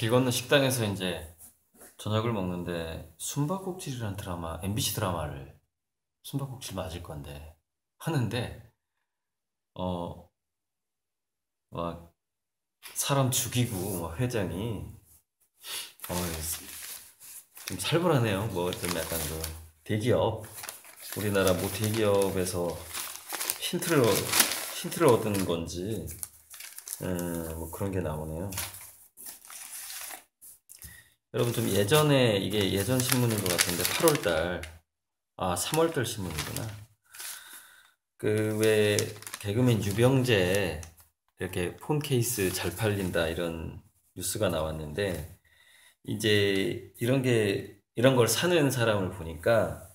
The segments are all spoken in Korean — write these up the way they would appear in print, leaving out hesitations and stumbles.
길 건너 식당에서 이제 저녁을 먹는데 숨바꼭질이라는 드라마, MBC 드라마를 숨바꼭질 맞을 건데 하는데 어, 막 사람 죽이고 막 회장이 어, 좀 살벌하네요. 뭐 좀 약간 그 대기업 우리나라 모 대기업에서 힌트를 힌트를 얻은 건지 뭐 그런 게 나오네요. 여러분 좀 예전에 이게 예전 신문인 것 같은데 8월달 3월달 신문이구나. 그 왜 개그맨 유병재 이렇게 폰 케이스 잘 팔린다 이런 뉴스가 나왔는데 이제 이런 걸 사는 사람을 보니까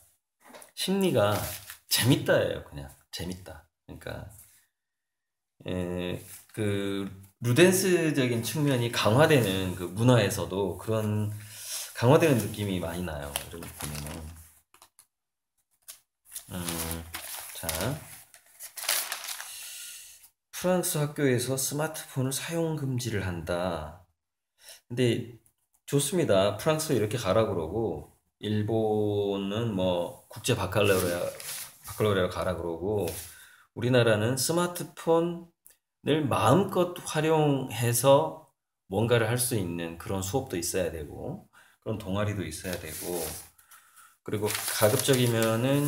심리가 재밌다예요. 그냥 재밌다. 그러니까 그 루덴스적인 측면이 강화되는 그 문화에서도 그런 강화되는 느낌이 많이 나요. 이렇게 보면은 자 프랑스 학교에서 스마트폰을 사용 금지를 한다. 근데 좋습니다. 프랑스 이렇게 가라 그러고 일본은 뭐 국제 바칼로레아 가라 그러고 우리나라는 스마트폰을 마음껏 활용해서 뭔가를 할 수 있는 그런 수업도 있어야 되고 그런 동아리도 있어야 되고 그리고 가급적이면은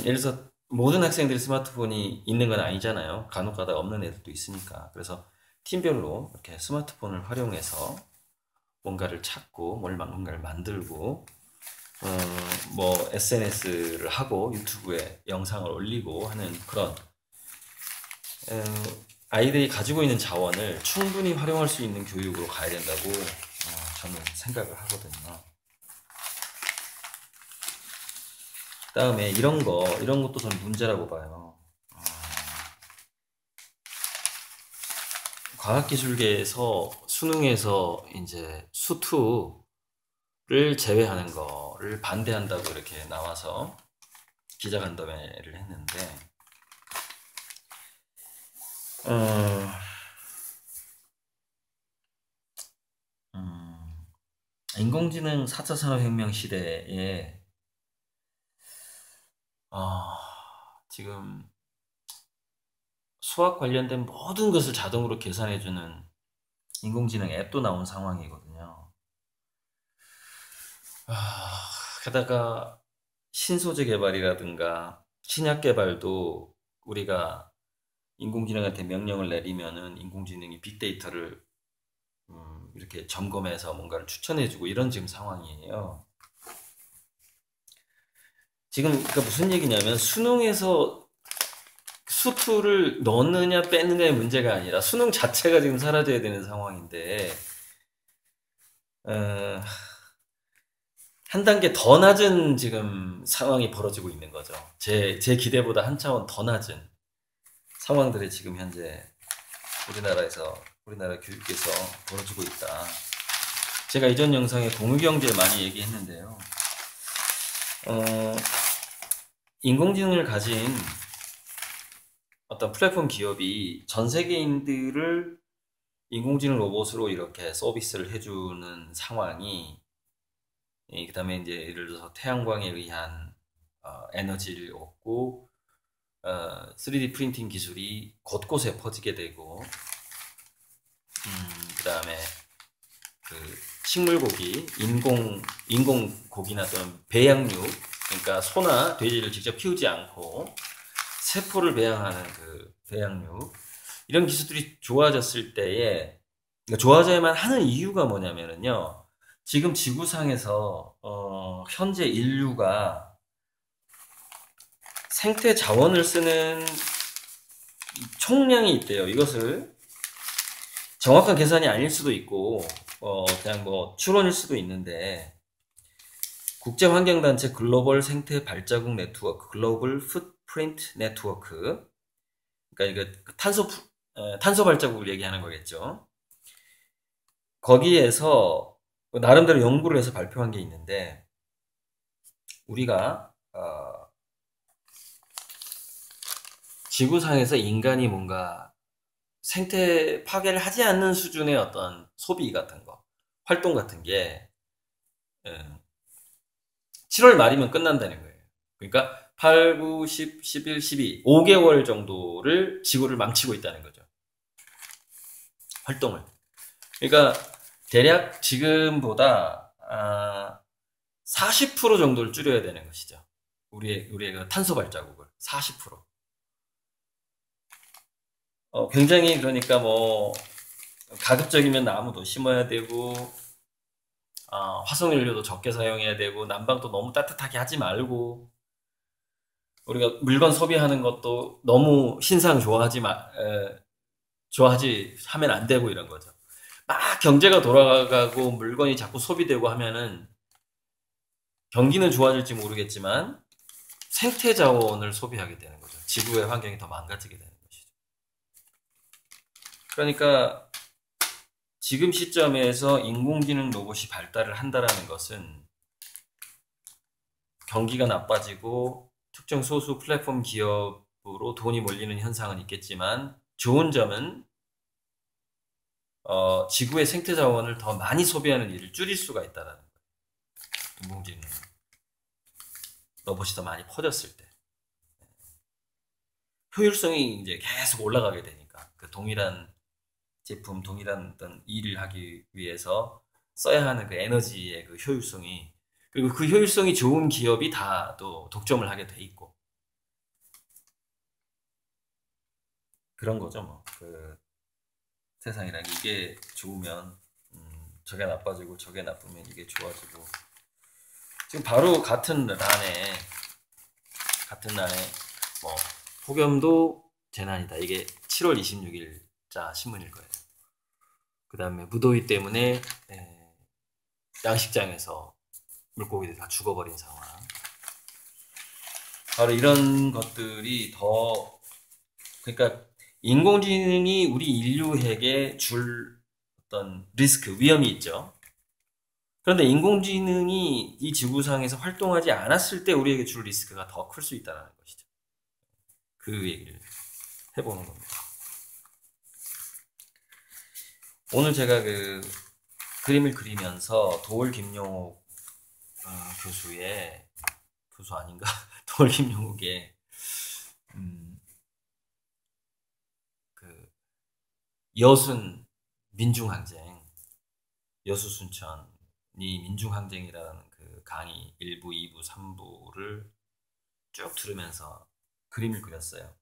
예를 들어서 모든 학생들이 스마트폰이 있는 건 아니잖아요. 간혹 가다 없는 애들도 있으니까. 그래서 팀별로 이렇게 스마트폰을 활용해서 뭔가를 찾고 뭔가를 만들고 뭐 SNS를 하고 유튜브에 영상을 올리고 하는 그런 아이들이 가지고 있는 자원을 충분히 활용할 수 있는 교육으로 가야 된다고 저는 생각을 하거든요. 그다음에 이런 것도 저는 문제라고 봐요. 과학기술계에서 수능에서 이제 수투를 제외하는 거를 반대한다고 이렇게 나와서 기자간담회를 했는데, 어, 음, 인공지능 4차 산업혁명 시대에, 지금 수학 관련된 모든 것을 자동으로 계산해주는 인공지능 앱도 나온 상황이거든요. 게다가 신소재 개발이라든가 신약 개발도 우리가 인공지능한테 명령을 내리면은 인공지능이 빅데이터를 이렇게 점검해서 뭔가를 추천해주고 이런 지금 상황이에요. 지금 그러니까 무슨 얘기냐면 수능에서 수투를 넣느냐 빼느냐의 문제가 아니라 수능 자체가 지금 사라져야 되는 상황인데 어, 한 단계 더 낮은 지금 상황이 벌어지고 있는 거죠. 제 기대보다 한 차원 더 낮은 상황들이 지금 현재 우리나라 교육에서 벌어지고 있다. 제가 이전 영상에 공유경제 많이 얘기했는데요. 인공지능을 가진 어떤 플랫폼 기업이 전 세계인들을 인공지능 로봇으로 이렇게 서비스를 해주는 상황이, 그 다음에 이제 예를 들어서 태양광에 의한 에너지를 얻고 3D 프린팅 기술이 곳곳에 퍼지게 되고, 그 다음에 그 식물고기, 인공고기나 또는 배양육, 그러니까 소나 돼지를 직접 키우지 않고 세포를 배양하는 그 배양육, 이런 기술들이 좋아졌을 때에, 그러니까 좋아져야만 하는 이유가 뭐냐면은요, 지금 지구상에서 현재 인류가 생태 자원을 쓰는 총량이 있대요. 이것을 정확한 계산이 아닐 수도 있고 그냥 뭐 추론일 수도 있는데, 국제환경단체 글로벌 생태 발자국 네트워크, 글로벌 풋프린트 네트워크, 그러니까 이거 탄소 발자국을 얘기하는 거겠죠. 거기에서 나름대로 연구를 해서 발표한 게 있는데, 우리가 지구상에서 인간이 뭔가 생태 파괴를 하지 않는 수준의 어떤 소비 같은 거, 활동 같은 게 7월 말이면 끝난다는 거예요. 그러니까 8, 9, 10, 11, 12, 5개월 정도를 지구를 망치고 있다는 거죠. 활동을. 그러니까 대략 지금보다 40% 정도를 줄여야 되는 것이죠. 우리의 그 탄소 발자국을 40%. 굉장히 그러니까 뭐 가급적이면 나무도 심어야 되고 화석연료도 적게 사용해야 되고 난방도 너무 따뜻하게 하지 말고 우리가 물건 소비하는 것도 너무 신상 좋아하지 하면 안 되고 이런 거죠. 막 경제가 돌아가고 물건이 자꾸 소비되고 하면은 경기는 좋아질지 모르겠지만 생태 자원을 소비하게 되는 거죠. 지구의 환경이 더 망가지게 되는 것이죠. 그러니까 지금 시점에서 인공지능 로봇이 발달을 한다라는 것은 경기가 나빠지고 특정 소수 플랫폼 기업으로 돈이 몰리는 현상은 있겠지만 좋은 점은 지구의 생태 자원을 더 많이 소비하는 일을 줄일 수가 있다는 거예요. 인공지능 로봇이 더 많이 퍼졌을 때 효율성이 이제 계속 올라가게 되니까 그 동일한 제품, 동일한 어떤 일을 하기 위해서 써야 하는 그 에너지의 그 효율성이 그리고 그 효율성이 좋은 기업이 다 또 독점을 하게 돼 있고 그런 거죠 뭐. 그 세상이란 이게 좋으면 저게 나빠지고 저게 나쁘면 이게 좋아지고 지금 바로 같은 란에 뭐 폭염도 재난이다. 이게 7월 26일자 신문일 거예요. 그 다음에 무더위 때문에 양식장에서 물고기들이 다 죽어버린 상황. 바로 이런 것들이 그러니까 인공지능이 우리 인류에게 줄 어떤 위험이 있죠. 그런데 인공지능이 이 지구상에서 활동하지 않았을 때 우리에게 줄 리스크가 더 클 수 있다는 것이죠. 그 얘기를 해보는 겁니다. 오늘 제가 그 그림을 그리면서 도올 김용옥 교수 아닌가? 도올 김용옥의 그 여순 민중항쟁, 여수순천이 민중항쟁이라는 그 강의 1부, 2부, 3부를 쭉 들으면서 그림을 그렸어요.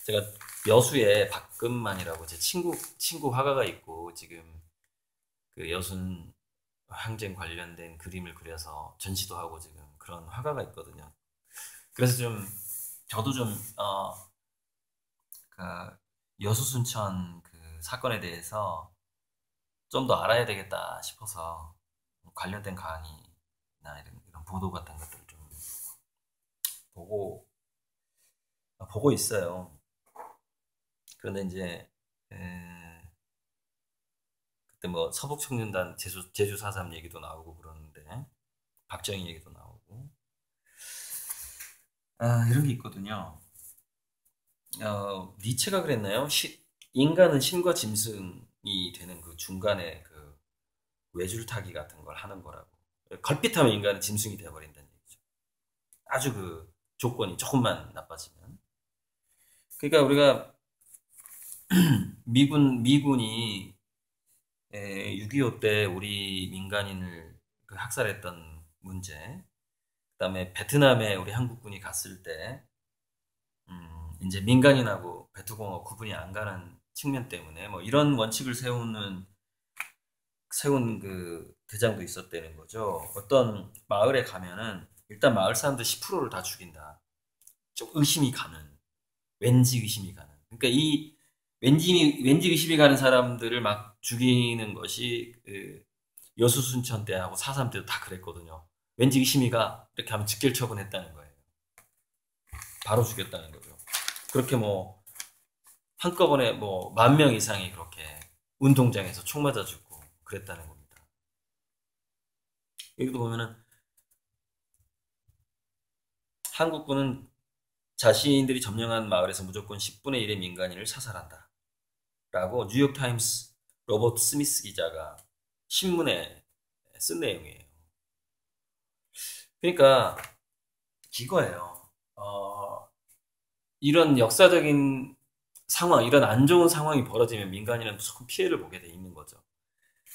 제가 여수에 박금만이라고 제 친구 화가가 있고 지금 그 여순 항쟁 관련된 그림을 그려서 전시도 하고 지금 그런 화가가 있거든요. 그래서 저도 그 여수순천 그 사건에 대해서 좀 더 알아야 되겠다 싶어서 관련된 강의나 이런 보도 같은 것들을 좀 보고 있어요. 그런데 이제 그때 뭐 서북청년단 제주 4.3 얘기도 나오고 그러는데 박정희 얘기도 나오고 이런 게 있거든요. 니체가 그랬나요? 인간은 신과 짐승이 되는 그 중간에 그 외줄타기 같은 걸 하는 거라고. 걸핏하면 인간은 짐승이 되어버린다는 얘기죠. 아주 그 조건이 조금만 나빠지면. 그러니까 우리가 미군이 6.25 때 우리 민간인을 그 학살했던 문제, 그다음에 베트남에 우리 한국군이 갔을 때 이제 민간인하고 베트공어 구분이 안 가는 측면 때문에 뭐 이런 원칙을 세운 그 대장도 있었다는 거죠. 어떤 마을에 가면은 일단 마을 사람들 10%를 다 죽인다. 좀 왠지 의심이 가는. 그러니까 이 왠지 의심이 가는 사람들을 막 죽이는 것이 그 여수순천 때하고 4.3 때도 다 그랬거든요. 왠지 의심이 가 이렇게 하면 직결 처분했다는 거예요. 바로 죽였다는 거죠. 그렇게 뭐 한꺼번에 뭐 10,000명 이상이 그렇게 운동장에서 총 맞아 죽고 그랬다는 겁니다. 여기도 보면은 한국군은 자신들이 점령한 마을에서 무조건 10분의 1의 민간인을 사살한다. 라고 뉴욕타임스 로버트 스미스 기자가 신문에 쓴 내용이에요. 그러니까 이거예요. 이런 역사적인 상황, 이런 안 좋은 상황이 벌어지면 민간인은 무조건 피해를 보게 돼 있는 거죠.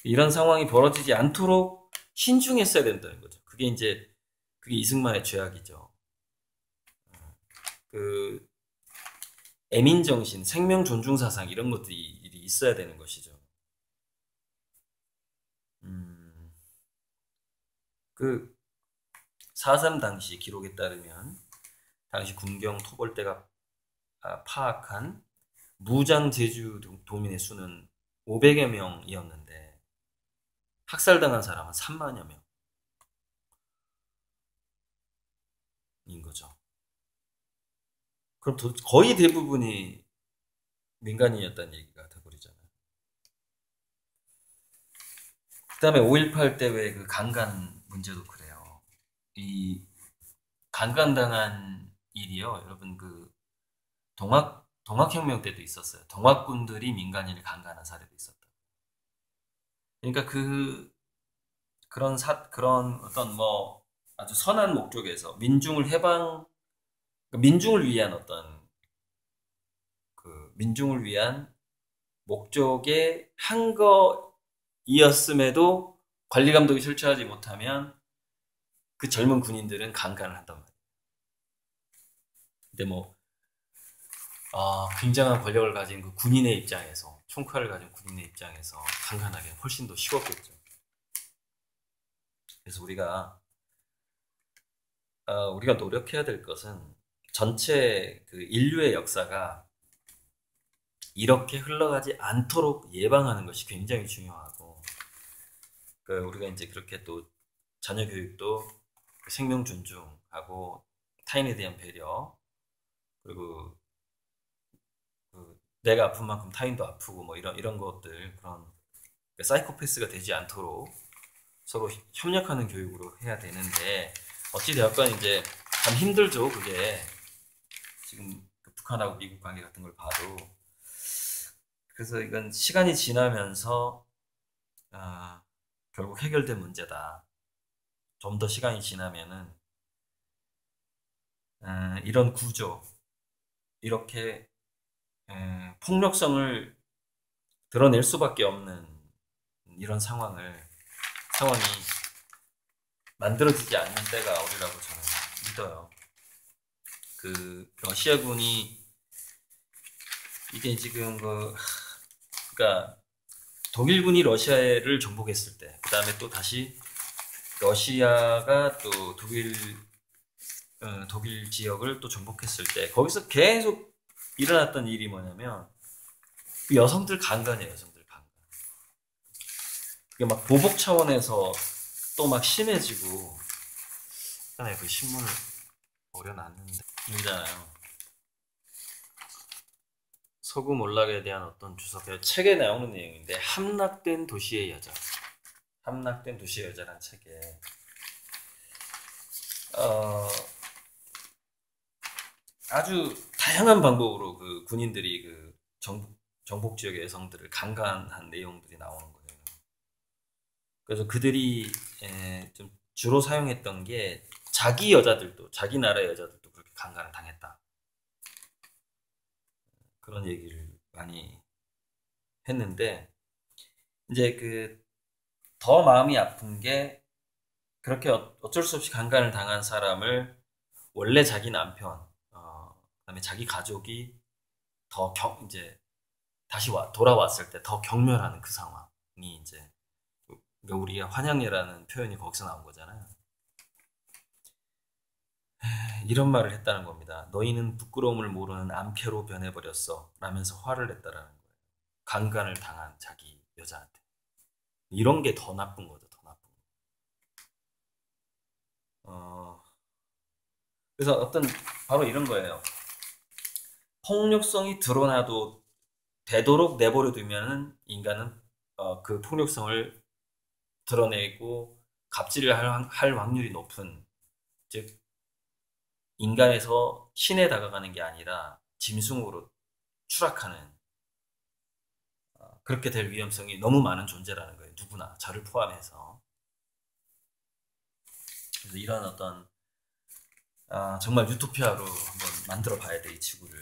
이런 상황이 벌어지지 않도록 신중했어야 된다는 거죠. 그게 이승만의 죄악이죠. 그 애민정신, 생명존중사상 이런 것들이 있어야 되는 것이죠. 음, 그 4.3 당시 기록에 따르면 당시 군경 토벌대가 파악한 무장 제주 도민의 수는 500여 명이었는데 학살당한 사람은 3만여 명인 거죠. 그럼 거의 대부분이 민간인이었다는 얘기가 돼버리잖아요. 그 다음에 5.18 때 왜 그 강간 문제도 그래요. 이 강간당한 일이요. 여러분 동학혁명 때도 있었어요. 동학군들이 민간인을 강간한 사례도 있었다. 그러니까 그런 어떤 뭐 아주 선한 목적에서 민중을 위한 민중을 위한 목적의 한 거이었음에도 관리 감독이 철저하지 못하면 그 젊은 군인들은 강간을 한단 말이에요. 근데 굉장한 권력을 가진 그 군인의 입장에서, 총칼을 가진 군인의 입장에서 강간하기는 훨씬 더 쉬웠겠죠. 그래서 우리가 노력해야 될 것은 전체 그 인류의 역사가 이렇게 흘러가지 않도록 예방하는 것이 굉장히 중요하고, 우리가 이제 그렇게 또 자녀 교육도 생명 존중하고 타인에 대한 배려, 그리고 내가 아픈 만큼 타인도 아프고 뭐 이런 것들, 그런 사이코패스가 되지 않도록 서로 협력하는 교육으로 해야 되는데, 어찌 되었건 이제 참 힘들죠. 그게 지금 북한하고 미국 관계 같은 걸 봐도. 그래서 이건 시간이 지나면서 결국 해결된 문제다. 좀 더 시간이 지나면은 이런 구조, 이렇게 폭력성을 드러낼 수밖에 없는 이런 상황이 만들어지지 않는 때가 오리라고 저는 믿어요. 러시아군이 이게 지금 그러니까 독일군이 러시아를 정복했을 때, 그 다음에 또 다시 러시아가 또 독일 지역을 또 정복했을 때, 거기서 계속 일어났던 일이 뭐냐면 여성들 강간이에요. 여성들 강간. 그게 막 보복 차원에서 또 막 심해지고. 일단에 그 신문을 오려놨는데 이잖아요. 서구 몰락에 대한 어떤 주석, 책에 나오는 내용인데, 함락된 도시의 여자란 책에 아주 다양한 방법으로 그 군인들이 정복 지역의 여성들을 강간한 내용들이 나오는 거예요. 그래서 그들이 좀 주로 사용했던 게 자기 나라의 여자들도 그렇게 강간을 당했다. 그런 얘기를 많이 했는데, 이제 더 마음이 아픈 게, 그렇게 어쩔 수 없이 강간을 당한 사람을 원래 자기 남편, 그다음에 자기 가족이 이제 다시 돌아왔을 때 더 경멸하는 그 상황이 이제, 그러니까 우리가 환영이라는 표현이 거기서 나온 거잖아요. 이런 말을 했다는 겁니다. 너희는 부끄러움을 모르는 암캐로 변해버렸어 라면서 화를 냈다라는 거예요. 강간을 당한 자기 여자한테. 이런 게 더 나쁜 거죠. 더 나쁜 거. 그래서 바로 이런 거예요. 폭력성이 드러나도 되도록 내버려 두면은 인간은 그 폭력성을 드러내고 갑질을 할 확률이 높은, 즉 인간에서 신에 다가가는 게 아니라 짐승으로 추락하는, 그렇게 될 위험성이 너무 많은 존재라는 거예요. 누구나, 저를 포함해서. 그래서 이런 어떤 정말 유토피아로 한번 만들어 봐야 돼, 이 지구를.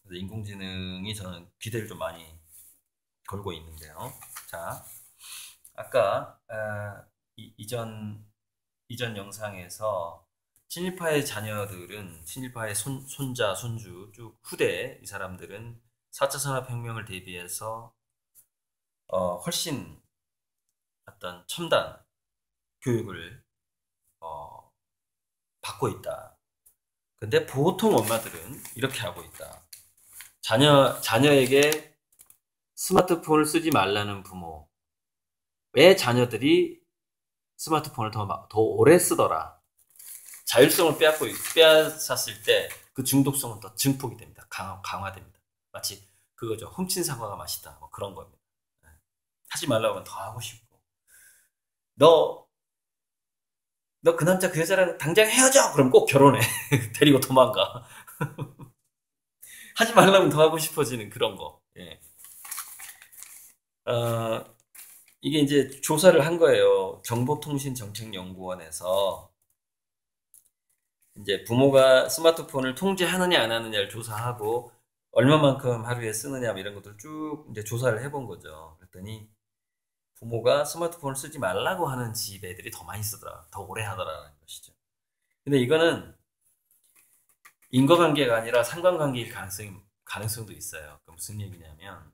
그래서 인공지능이 저는 기대를 좀 많이 걸고 있는데요. 자, 아까 이전 영상에서 친일파의 자녀들은 친일파의 손자, 손주, 쭉 후대 이 사람들은 4차 산업혁명을 대비해서 훨씬 어떤 첨단 교육을 어, 받고 있다. 근데 보통 엄마들은 이렇게 하고 있다. 자녀에게 스마트폰을 쓰지 말라는 부모. 왜 자녀들이 스마트폰을 더 오래 쓰더라. 자율성을 빼앗았을 때 그 중독성은 더 증폭이 됩니다. 강화됩니다. 마치 그거죠. 훔친 사과가 맛있다. 뭐 그런 겁니다. 하지 말라고 하면 더 하고 싶고. 너 그 남자 그 여자랑 당장 헤어져! 그럼 꼭 결혼해. 데리고 도망가. 하지 말라면 더 하고 싶어지는 그런 거. 예. 어, 이게 이제 조사를 한 거예요. 정보통신정책연구원에서 이제 부모가 스마트폰을 통제하느냐 안 하느냐를 조사하고 얼마만큼 하루에 쓰느냐 뭐 이런 것들 쭉 이제 조사를 해본 거죠. 그랬더니 부모가 스마트폰을 쓰지 말라고 하는 집 애들이 더 많이 쓰더라. 더 오래 하더라는 것이죠. 근데 이거는 인과관계가 아니라 상관관계일 가능성도 있어요. 그 무슨 얘기냐면,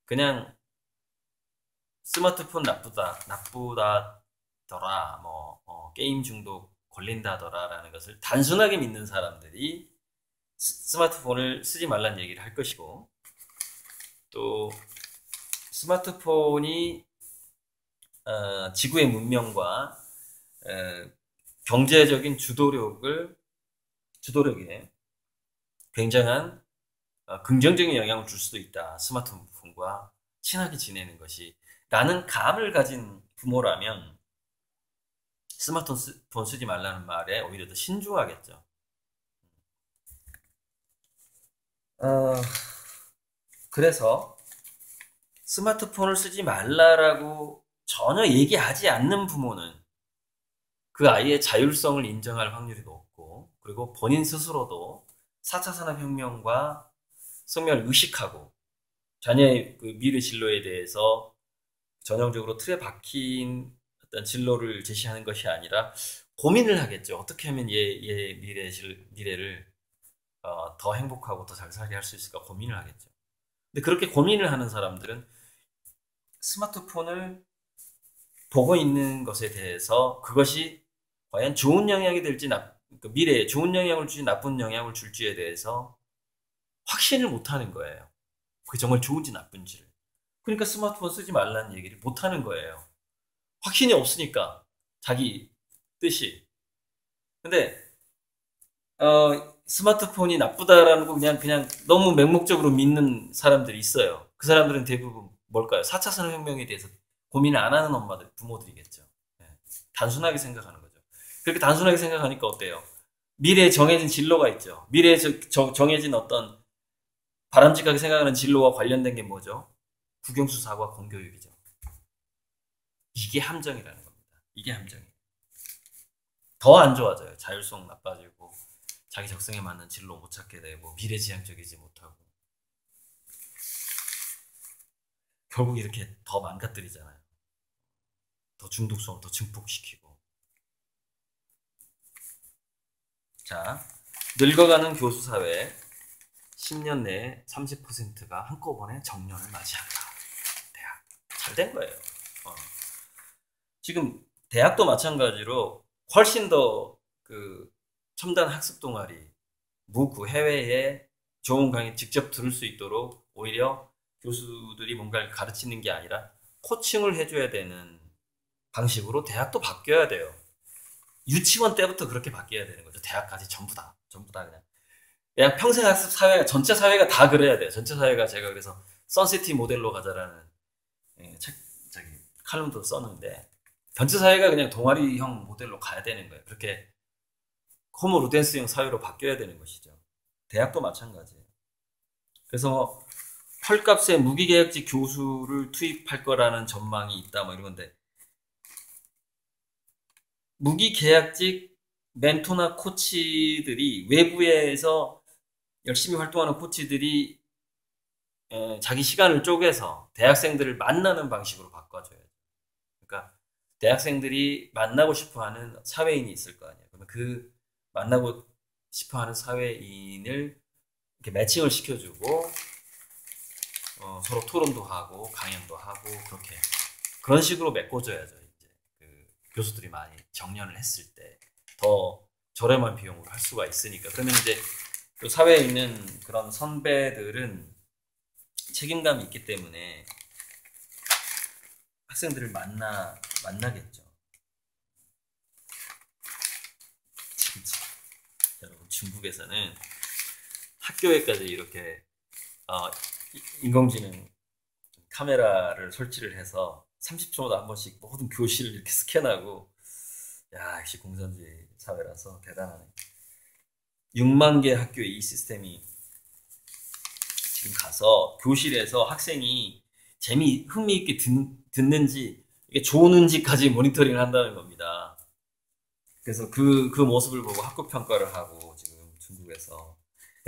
그냥 스마트폰 나쁘다더라, 뭐, 게임 중독 걸린다더라라는 것을 단순하게 믿는 사람들이 스마트폰을 쓰지 말라는 얘기를 할 것이고, 또, 스마트폰이, 지구의 문명과, 경제적인 주도력에 굉장한 긍정적인 영향을 줄 수도 있다. 스마트폰과 친하게 지내는 것이. 라는 감을 가진 부모라면 스마트폰 쓰지 말라는 말에 오히려 더 신중하겠죠. 어, 그래서 스마트폰을 쓰지 말라라고 전혀 얘기하지 않는 부모는 그 아이의 자율성을 인정할 확률이 높고, 그리고 본인 스스로도 4차 산업혁명과 성명을 의식하고 자녀의 그 미래 진로에 대해서 전형적으로 틀에 박힌 어떤 진로를 제시하는 것이 아니라 고민을 하겠죠. 어떻게 하면 얘 미래를 더 행복하고 더 잘 살게 할 수 있을까 고민을 하겠죠. 근데 그렇게 고민을 하는 사람들은 스마트폰을 보고 있는 것에 대해서 그것이 과연 좋은 영향이 될지 그 미래에 좋은 영향을 줄지 나쁜 영향을 줄지에 대해서 확신을 못 하는 거예요. 그게 정말 좋은지 나쁜지를. 그러니까 스마트폰 쓰지 말라는 얘기를 못 하는 거예요. 확신이 없으니까 자기 뜻이. 근데 스마트폰이 나쁘다라는 거 그냥 너무 맹목적으로 믿는 사람들이 있어요. 그 사람들은 대부분 뭘까요? 4차 산업혁명에 대해서 고민을 안 하는 부모들이겠죠. 예. 단순하게 생각하는 거죠. 그렇게 단순하게 생각하니까 어때요? 미래에 정해진 진로가 있죠. 미래에 정해진 어떤 바람직하게 생각하는 진로와 관련된 게 뭐죠? 국영수사과 공교육이죠. 이게 함정이라는 겁니다. 이게 함정이에요. 더 안 좋아져요. 자율성 나빠지고 자기 적성에 맞는 진로 못 찾게 되고 미래지향적이지 못하고 결국 이렇게 더 망가뜨리잖아요. 더 중독성을 더 증폭시키고. 자, 늙어가는 교수 사회 10년 내에 30%가 한꺼번에 정년을 맞이한다. 대학. 잘 된 거예요. 지금 대학도 마찬가지로 훨씬 더 그 첨단 학습 동아리, 해외에 좋은 강의 직접 들을 수 있도록 오히려 교수들이 뭔가를 가르치는 게 아니라 코칭을 해줘야 되는 방식으로 대학도 바뀌어야 돼요. 유치원 때부터 그렇게 바뀌어야 되는 거죠. 대학까지 전부 다 그냥 평생 학습 사회가 전체 사회가 다 그래야 돼요. 전체 사회가 제가 그래서 선시티 모델로 가자라는 책 저기 칼럼도 썼는데 전체 사회가 그냥 동아리형 모델로 가야 되는 거예요. 그렇게 호모 루덴스형 사회로 바뀌어야 되는 것이죠. 대학도 마찬가지예요. 그래서 헐값에 무기계약직 교수를 투입할 거라는 전망이 있다 뭐 이런 건데 무기계약직 멘토나 코치들이 외부에서 열심히 활동하는 코치들이 자기 시간을 쪼개서 대학생들을 만나는 방식으로 바꿔줘요. 그러니까 대학생들이 만나고 싶어하는 사회인이 있을 거 아니에요. 그러면 그 만나고 싶어하는 사회인을 이렇게 매칭을 시켜주고 서로 토론도 하고 강연도 하고 그렇게 그런 식으로 메꿔줘야죠. 이제 그 교수들이 많이 정년을 했을 때 더 저렴한 비용으로 할 수가 있으니까. 그러면 이제 또 사회에 있는 그런 선배들은 책임감이 있기 때문에 학생들을 만나겠죠. 진짜 여러분 중국에서는 학교에까지 이렇게 인공지능 카메라를 설치를 해서 30초마다 한 번씩 모든 교실을 이렇게 스캔하고 야 역시 공산주의 사회라서 대단하네. 6만 개 학교에 이 시스템이 지금 가서 교실에서 학생이 흥미있게 듣는지 이게 좋은지까지 모니터링을 한다는 겁니다. 그래서 그 모습을 보고 학급 평가를 하고 지금 중국에서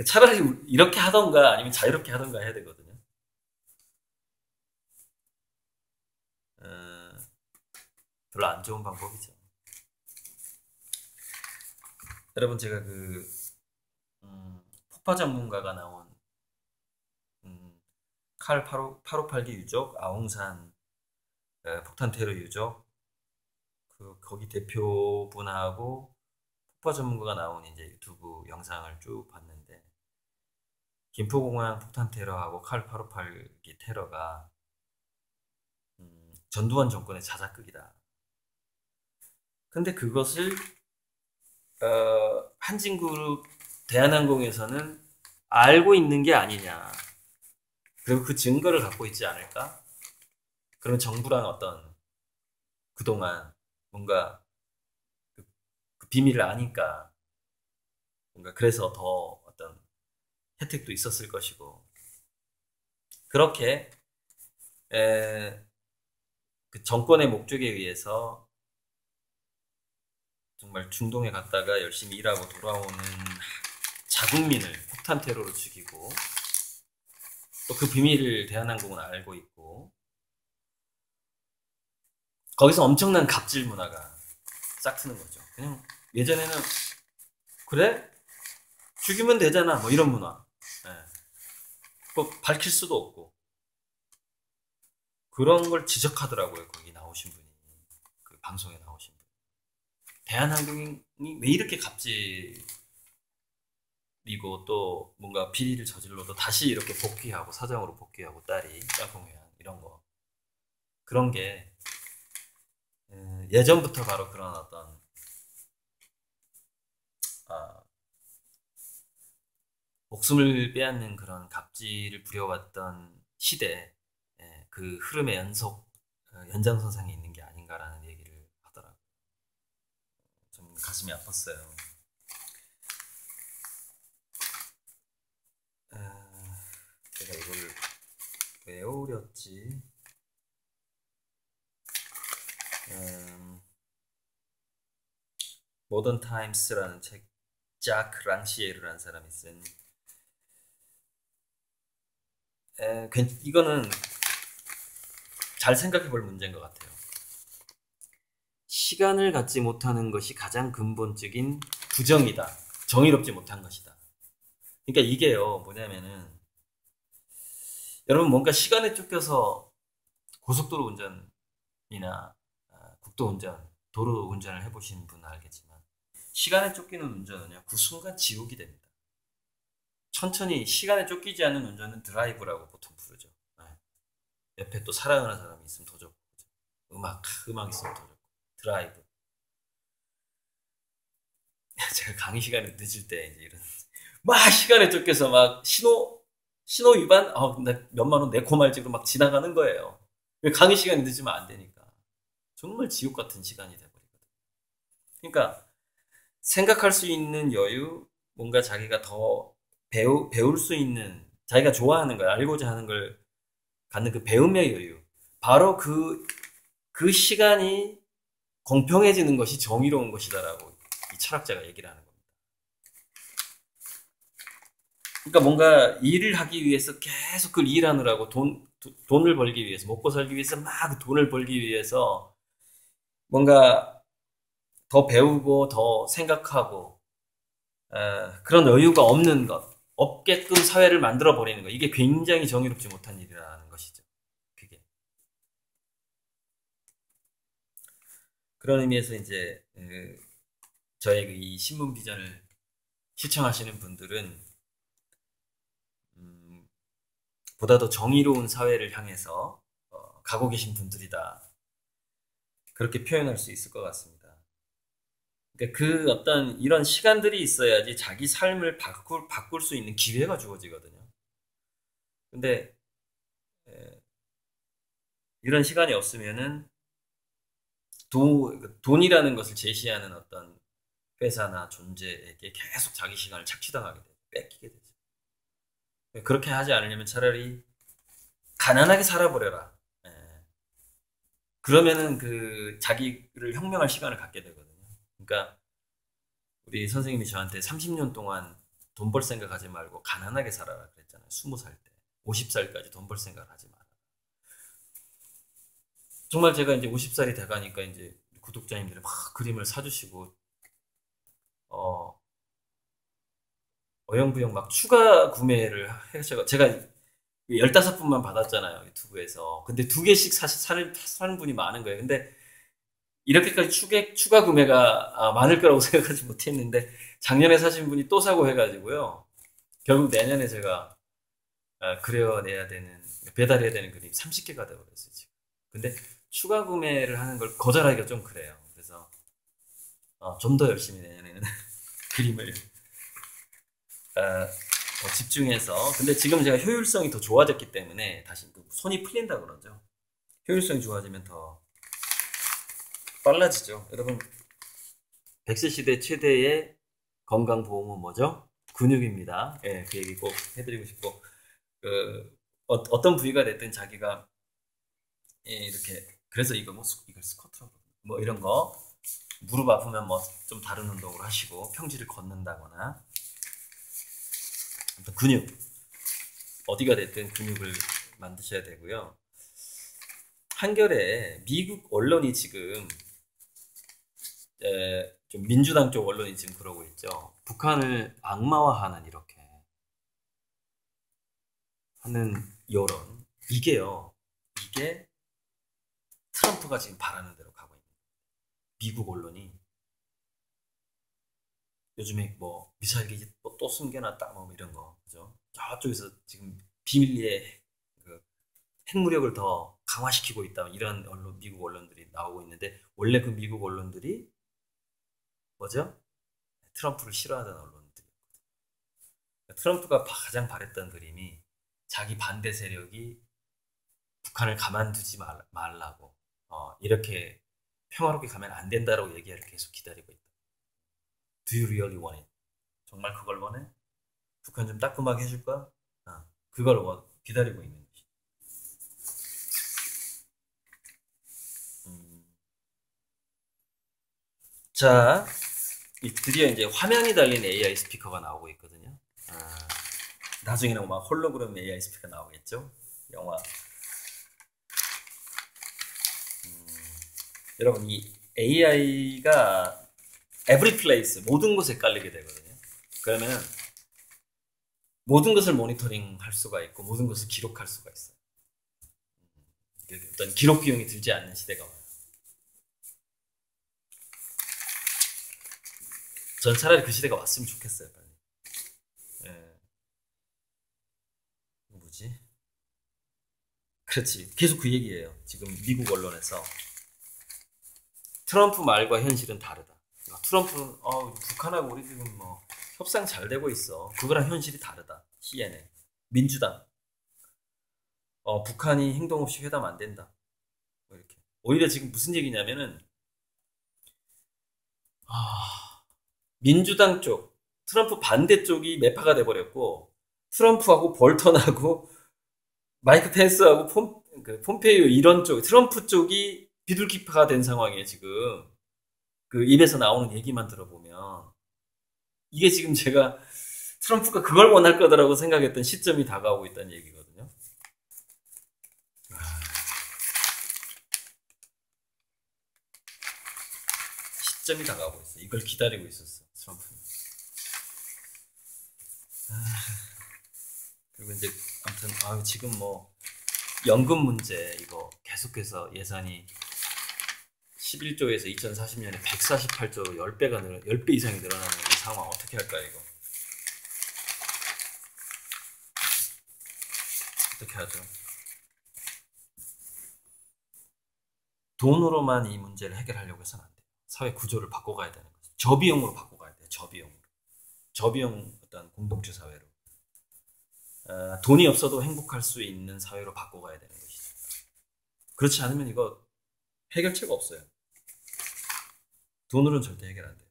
차라리 이렇게 하던가 아니면 자유롭게 하던가 해야 되거든요. 별로 안 좋은 방법이죠. 여러분 제가 폭파 전문가가 나온 칼 858기 유족, 아웅산 폭탄 테러 유족 거기 대표분하고 폭파 전문가가 나온 이제 유튜브 영상을 쭉 봤는데 김포공항 폭탄 테러하고 칼 858기 테러가 전두환 정권의 자작극이다. 근데 그것을 한진그룹 대한항공에서는 알고 있는 게 아니냐. 그리고 그 증거를 갖고 있지 않을까? 그럼 정부랑 어떤 그동안 뭔가 그 비밀을 아니까 뭔가 그래서 더 어떤 혜택도 있었을 것이고 그렇게 그 정권의 목적에 의해서 정말 중동에 갔다가 열심히 일하고 돌아오는 자국민을 폭탄 테러로 죽이고 또 그 비밀을 대한항공은 알고 있고 거기서 엄청난 갑질 문화가 싹 트는 거죠. 그냥 예전에는 그래? 죽이면 되잖아 뭐 이런 문화. 뭐 밝힐 수도 없고 그런 걸 지적하더라고요. 거기 나오신 분이 그 방송에 나오신 분. 대한항공이 왜 이렇게 갑질이고 또 뭔가 비리를 저질러도 다시 이렇게 복귀하고 사장으로 복귀하고 딸이 짬뽕회항 이런 거 그런 게 예전부터 바로 그런 어떤 목숨을 빼앗는 그런 갑질을 부려왔던 시대 그 흐름의 연장선상에 있는 게 아닌가라는 얘기를 하더라고요. 좀 가슴이 아팠어요. 제가 이걸 외우렸지. 모던 타임스라는 책, 자크 랑시에르라는 사람이 쓴 이거는 잘 생각해 볼 문제인 것 같아요. 시간을 갖지 못하는 것이 가장 근본적인 부정이다. 정의롭지 못한 것이다. 그러니까 이게요, 뭐냐면은, 여러분 뭔가 시간에 쫓겨서 고속도로 운전이나 국도 운전, 도로 운전을 해보신 분은 알겠지만, 시간에 쫓기는 운전은요, 그 순간 지옥이 됩니다. 천천히 시간에 쫓기지 않는 운전은 드라이브라고 보통 부르죠. 옆에 또 사랑하는 사람이 있으면 더 좋고, 음악 있으면 더 좋고, 드라이브. 제가 강의 시간에 늦을 때 이제 이런 막 시간에 쫓겨서 막 신호 위반 나 몇만 원 내고 말지로 막 지나가는 거예요. 강의 시간이 늦으면 안 되니까 정말 지옥 같은 시간이 돼버리거든요. 그러니까 생각할 수 있는 여유, 뭔가 자기가 더 배울 수 있는 자기가 좋아하는 걸 알고자 하는 걸 갖는 그 배움의 여유, 바로 그 시간이 공평해지는 것이 정의로운 것이다라고 이 철학자가 얘기를 하는 겁니다. 그러니까 뭔가 일을 하기 위해서 계속 그 일하느라고 돈을 벌기 위해서, 먹고 살기 위해서 막 돈을 벌기 위해서 뭔가 더 배우고 더 생각하고 그런 여유가 없는 것, 없게끔 사회를 만들어 버리는 것, 이게 굉장히 정의롭지 못한 일이라는 것이죠. 그게 그런 의미에서 이제 저의 이 신문 비전을 시청하시는 분들은 보다 더 정의로운 사회를 향해서 가고 계신 분들이다. 그렇게 표현할 수 있을 것 같습니다. 그러니까 그 어떤 이런 시간들이 있어야지 자기 삶을 바꿀 수 있는 기회가 주어지거든요. 근데 이런 시간이 없으면은 돈이라는 것을 제시하는 어떤 회사나 존재에게 계속 자기 시간을 착취당하게 되죠. 뺏기게 되죠. 그렇게 하지 않으려면 차라리 가난하게 살아버려라. 그러면은 그 자기를 혁명할 시간을 갖게 되거든요. 그러니까 우리 선생님이 저한테 30년 동안 돈 벌 생각 하지 말고 가난하게 살아라 그랬잖아요. 20살 때. 50살까지 돈 벌 생각을 하지 마라. 정말 제가 이제 50살이 돼가니까 이제 구독자님들이 막 그림을 사주시고, 어영부영 막 추가 구매를 해서 제가 15분만 받았잖아요. 유튜브에서. 근데 2개씩 사는 분이 많은 거예요. 근데 이렇게까지 추가 구매가 많을 거라고 생각하지 못했는데 작년에 사신 분이 또 사고 해가지고요. 결국 내년에 제가 그려내야 되는, 배달해야 되는 그림 30개가 되어버렸어요, 지금. 근데 추가 구매를 하는 걸 거절하기가 좀 그래요. 그래서 좀 더 열심히 내년에는 그림을 더 집중해서. 근데 지금 제가 효율성이 더 좋아졌기 때문에 다시 손이 풀린다 그러죠. 효율성이 좋아지면 더 빨라지죠. 여러분, 100세 시대 최대의 건강보험은 뭐죠? 근육입니다. 예, 그 얘기 꼭 해드리고 싶고, 어떤 부위가 됐든 자기가, 예, 이렇게, 그래서 이걸 스쿼트라고, 뭐 이런 거, 무릎 아프면 뭐 좀 다른 운동을 하시고, 평지를 걷는다거나, 근육, 어디가 됐든 근육을 만드셔야 되고요. 한겨레 미국 언론이 지금 좀 민주당 쪽 언론이 지금 그러고 있죠. 북한을 악마화하는 이렇게 하는 여론, 이게 트럼프가 지금 바라는 대로 가고 있는 거예요. 미국 언론이 요즘에 뭐 미사일 기지 또 숨겨놨다 뭐 이런 거, 그죠? 저쪽에서 지금 비밀리에 그 핵무력을 더 강화시키고 있다, 이런 미국 언론들이 나오고 있는데, 원래 그 미국 언론들이 뭐죠? 트럼프를 싫어하던 언론들이었거든요. 트럼프가 가장 바랬던 그림이 자기 반대 세력이 북한을 가만두지 말라고, 이렇게 평화롭게 가면 안 된다라고 얘기를 계속 기다리고 있다. Do you really want it? 정말 그걸 원해? 북한 좀 따끔하게 해줄까? 그걸 기다리고 있는 거지. 자, 드디어 이제 화면이 달린 AI 스피커가 나오고 있거든요. 나중에는 막 홀로그램 AI 스피커 나오겠죠? 영화. 여러분, 이 AI가 every place, 모든 곳에 깔리게 되거든요. 그러면 모든 것을 모니터링 할 수가 있고 모든 것을 기록할 수가 있어요. 어떤 기록 비용이 들지 않는 시대가 와요. 전 차라리 그 시대가 왔으면 좋겠어요, 빨리. 뭐지? 그렇지. 계속 그 얘기예요. 지금 미국 언론에서. 트럼프 말과 현실은 다르다. 트럼프는 북한하고 우리 지금 뭐 협상 잘 되고 있어. 그거랑 현실이 다르다. CNN. 민주당. 북한이 행동 없이 회담 안 된다. 뭐 이렇게. 오히려 지금 무슨 얘기냐면은, 민주당 쪽, 트럼프 반대 쪽이 매파가 돼버렸고, 트럼프하고 볼턴하고 마이크 펜스하고 폼페이오 이런 쪽, 트럼프 쪽이 비둘기파가 된 상황이에요, 지금. 그 입에서 나오는 얘기만 들어보면 이게 지금 제가 트럼프가 그걸 원할 거다라고 생각했던 시점이 다가오고 있다는 얘기거든요. 시점이 다가오고 있어. 이걸 기다리고 있었어, 트럼프는. 그리고 이제 아무튼 지금 뭐 연금 문제 이거 계속해서 예산이 11조에서 2040년에 148조로 10배 이상이 늘어나는 이 상황 어떻게 할까 이거? 어떻게 하죠? 돈으로만 이 문제를 해결하려고 해서는 안 돼요. 사회 구조를 바꿔가야 되는 거죠. 저비용으로 바꿔가야 돼요. 저비용으로. 저비용 어떤 공동체 사회로. 돈이 없어도 행복할 수 있는 사회로 바꿔가야 되는 것이죠. 그렇지 않으면 이거 해결책가 없어요. 돈으로는 절대 해결 안 돼요.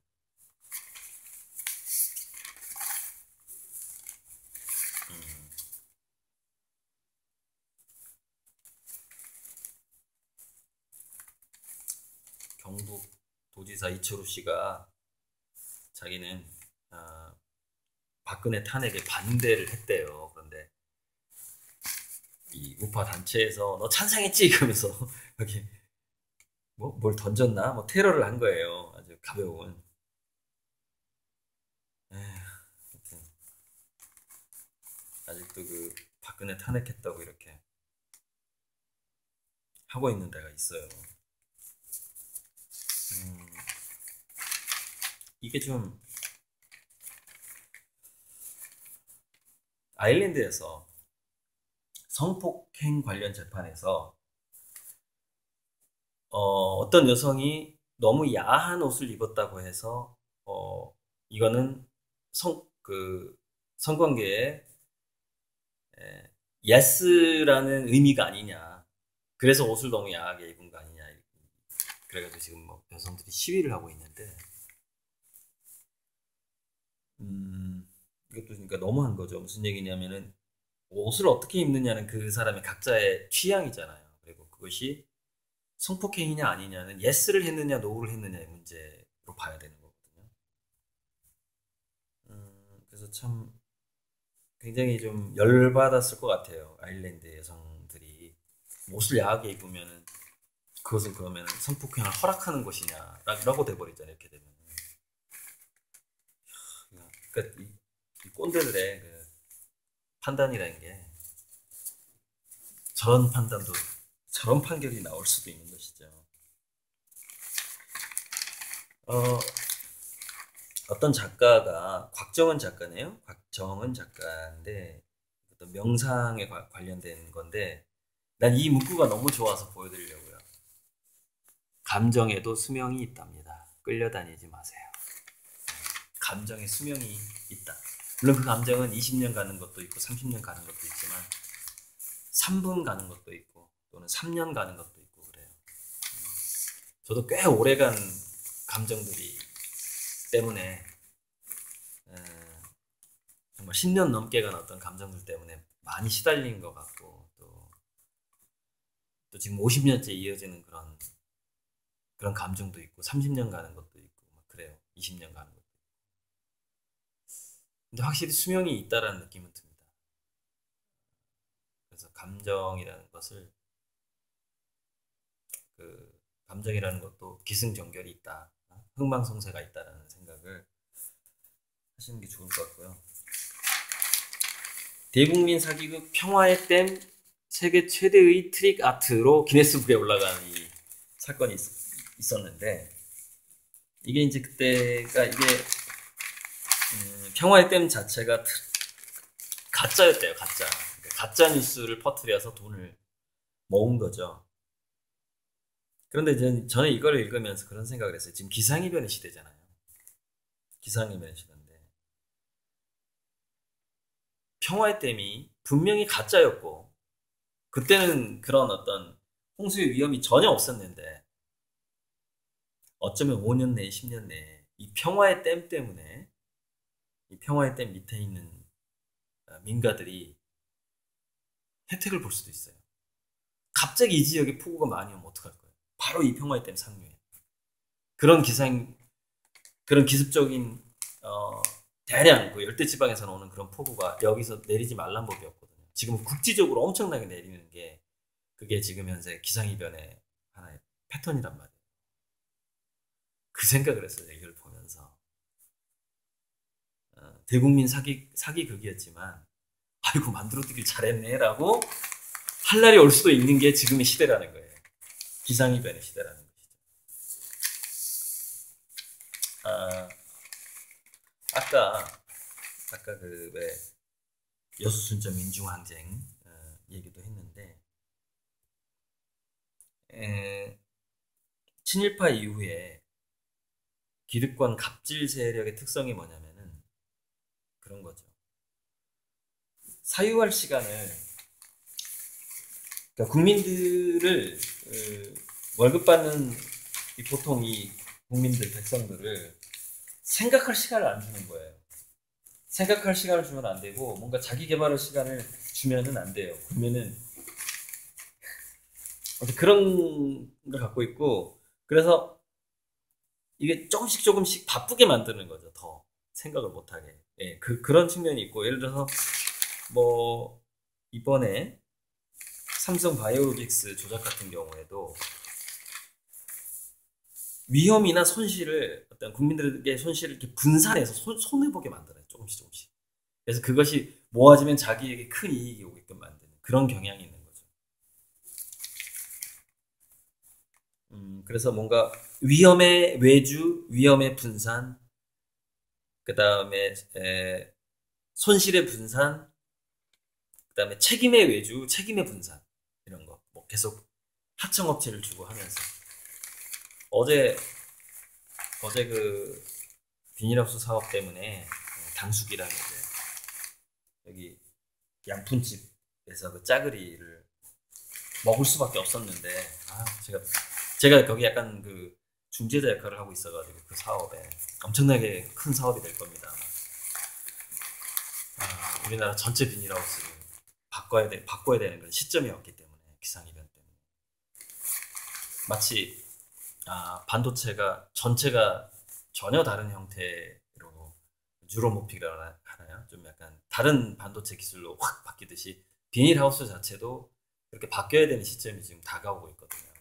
경북 도지사 이철우 씨가 자기는 박근혜 탄핵에 반대를 했대요. 그런데 이 우파 단체에서 너 찬성했지? 그러면서 여기 뭘 던졌나? 뭐 테러를 한 거예요. 아주 가벼운. 하여튼 아직도 그 박근혜 탄핵했다고 이렇게 하고 있는 데가 있어요. 이게 좀 아일랜드에서 성폭행 관련 재판에서 어떤 여성이 너무 야한 옷을 입었다고 해서 이거는 성관계에 예스라는 의미가 아니냐. 그래서 옷을 너무 야하게 입은 거 아니냐. 그래가지고 지금 뭐 여성들이 시위를 하고 있는데 이것도 그러니까 너무한 거죠. 무슨 얘기냐면은 옷을 어떻게 입느냐는 그 사람의 각자의 취향이잖아요. 그리고 그것이 성폭행이냐 아니냐는 예스를 했느냐 노를 했느냐의 문제로 봐야 되는 거거든요. 그래서 참 굉장히 좀 열받았을 것 같아요. 아일랜드 여성들이 옷을 야하게 입으면은 그것은 그러면 성폭행을 허락하는 것이냐라고 돼버리잖아요. 이렇게 되면. 그러니까 이 꼰대들의 그 판단이라는 게 저런 판결이 나올 수도 있는 것이죠. 어떤 작가가 곽정은 작가네요. 곽정은 작가인데 어떤 명상에 관련된 건데 난 이 문구가 너무 좋아서 보여드리려고요. 감정에도 수명이 있답니다. 끌려다니지 마세요. 감정에 수명이 있다. 물론 그 감정은 20년 가는 것도 있고 30년 가는 것도 있지만 3분 가는 것도 있고 또는 3년 가는 것도 있고 그래요. 저도 꽤 오래간 감정들이 때문에 정말 10년 넘게 간 어떤 감정들 때문에 많이 시달린 것 같고 또 지금 50년째 이어지는 그런 감정도 있고 30년 가는 것도 있고 막 그래요. 20년 가는 것도. 근데 확실히 수명이 있다라는 느낌은 듭니다. 그래서 감정이라는 것도 기승전결이 있다. 흥망성쇠가 있다라는 생각을 하시는 게 좋을 것 같고요. 대국민 사기극 평화의 댐 세계 최대의 트릭 아트로 기네스북에 올라간 이 사건이 있었는데 이게 이제 그때가 이게 평화의 댐 자체가 가짜였대요. 가짜 뉴스를 퍼뜨려서 돈을 모은 거죠. 그런데 저는 이걸 읽으면서 그런 생각을 했어요. 지금 기상이변의 시대잖아요. 기상이변의 시대인데 평화의 댐이 분명히 가짜였고 그때는 그런 어떤 홍수의 위험이 전혀 없었는데 어쩌면 5년 내에 10년 내에 이 평화의 댐 때문에 이 평화의 댐 밑에 있는 민가들이 혜택을 볼 수도 있어요. 갑자기 이 지역에 폭우가 많이 오면 어떡할 거예요? 바로 이 평화의 댐 상류에. 그런 기상 그런 기습적인 어, 대량 그 열대 지방에서 오는 그런 폭우가 여기서 내리지 말란 법이 없거든요. 지금 국지적으로 엄청나게 내리는 게 그게 지금 현재 기상이변의 하나의 패턴이란 말이에요. 그 생각을 했어요. 이걸 보면서 대국민 사기극이었지만 아이고 만들어두길 잘했네라고 할 날이 올 수도 있는 게 지금의 시대라는 거예요. 기상이변의 시대라는 것이죠. 아, 아까 그 왜 여수순절 민중항쟁 얘기도 했는데 에, 친일파 이후에 기득권 갑질 세력의 특성이 뭐냐면은 그런 거죠. 사유할 시간을 그러니까 국민들을 월급 받는 보통 이 국민들 백성들을 생각할 시간을 안 주는 거예요. 생각할 시간을 주면 안 되고 뭔가 자기 개발할 시간을 주면은 안 돼요. 그러면은 그런 걸 갖고 있고 그래서 이게 조금씩 바쁘게 만드는 거죠. 더 생각을 못하게. 예, 그런 측면이 있고 예를 들어서 뭐 이번에 삼성 바이오로직스 조작 같은 경우에도 위험이나 손실을 어떤 국민들에게 손실을 이렇게 분산해서 손해보게 만들어요. 조금씩. 그래서 그것이 모아지면 자기에게 큰 이익이 오게끔 만드는 그런 경향이 있는 거죠. 그래서 뭔가 위험의 외주, 위험의 분산, 그 다음에 손실의 분산, 그 다음에 책임의 외주, 책임의 분산 이런 거 뭐 계속 하청업체를 주고 하면서 어제 그 비닐하우스 사업 때문에 당숙이라는 이제 여기 양푼집에서 그 짜글이를 먹을 수밖에 없었는데 제가 거기 약간 그 중재자 역할을 하고 있어가지고 그 사업에 엄청나게 큰 사업이 될 겁니다. 우리나라 전체 비닐하우스를 바꿔야 되는 그런 시점이 왔기 때문에 기상이변 때문에 마치 반도체가 전체가 전혀 다른 형태로 유로모픽이라고 하나요? 좀 약간 다른 반도체 기술로 확 바뀌듯이 비닐하우스 자체도 그렇게 바뀌어야 되는 시점이 지금 다가오고 있거든요.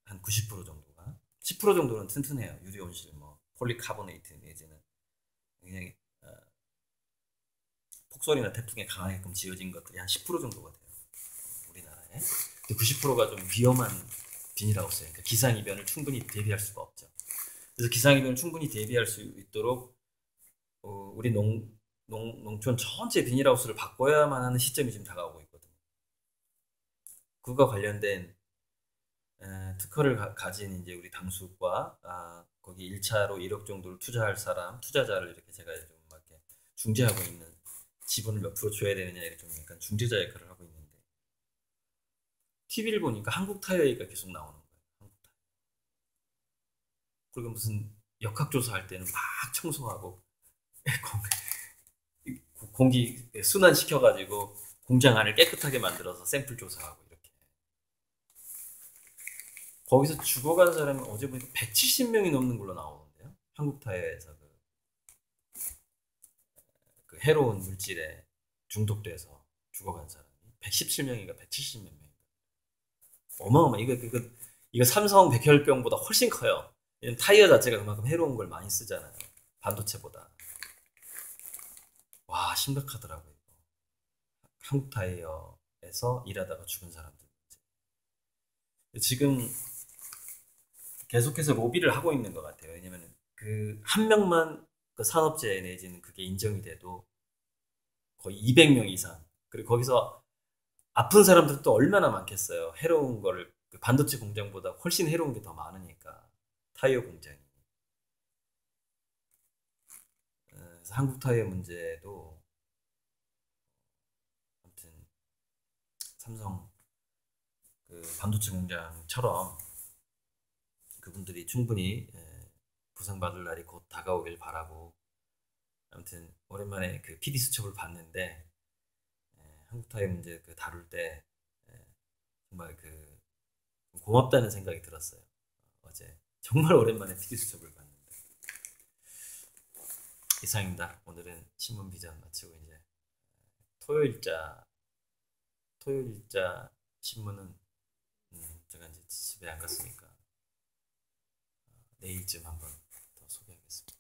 한 90% 정도가 10% 정도는 튼튼해요. 유리 온실, 뭐 폴리카보네이트 내지는 굉장히 폭설이나 태풍에 강하게끔 지어진 것들이 한 10% 정도가 돼요. 우리나라에. 90%가 좀 위험한 비닐하우스예요. 그러니까 기상이변을 충분히 대비할 수가 없죠. 그래서 기상이변을 충분히 대비할 수 있도록 우리 농촌 전체 비닐하우스를 바꿔야만 하는 시점이 지금 다가오고 있거든요. 그거 관련된 특허를 가진 이제 우리 당수과 거기 1차로 1억 정도를 투자할 사람, 투자자를 이렇게 제가 좀 이렇게 중재하고 있는 지분을 몇 프로 줘야 되느냐 이렇게 좀 약간 중재자 역할을 하고 있는데 TV를 보니까 한국 타이어 얘기가 계속 나오는 거예요. 한국 타이어. 그리고 무슨 역학조사 할 때는 막 청소하고 공기 순환 시켜가지고 공장 안을 깨끗하게 만들어서 샘플 조사하고 이렇게. 거기서 죽어간 사람이 어제 보니까 170명이 넘는 걸로 나오는데요. 한국 타이어에서 그 해로운 물질에 중독돼서 죽어간 사람이 117명인가 170몇 명. 어마어마. 이거 삼성 백혈병보다 훨씬 커요. 타이어 자체가 그만큼 해로운 걸 많이 쓰잖아요. 반도체보다. 와, 심각하더라고요. 한국 타이어에서 일하다가 죽은 사람들. 지금 계속해서 로비를 하고 있는 것 같아요. 왜냐면 그 한 명만 그 산업재해 내지는 그게 인정이 돼도 거의 200명 이상. 그리고 거기서 아픈 사람들도 얼마나 많겠어요. 해로운 거를 그 반도체 공장보다 훨씬 해로운 게 더 많으니까 타이어 공장이. 그래서 한국 타이어 문제도 아무튼 삼성 그 반도체 공장처럼 그분들이 충분히 보상받을 날이 곧 다가오길 바라고 아무튼 오랜만에 그 PD 수첩을 봤는데 한국 타이어 문제 그 다룰 때 정말 그 고맙다는 생각이 들었어요. 어제 정말 오랜만에 TV 수첩을 봤는데. 이상입니다. 오늘은 신문 비전 마치고 이제 토요일자 토요일자 신문은 제가 이제 집에 안 갔으니까 내일쯤 한번 더 소개하겠습니다.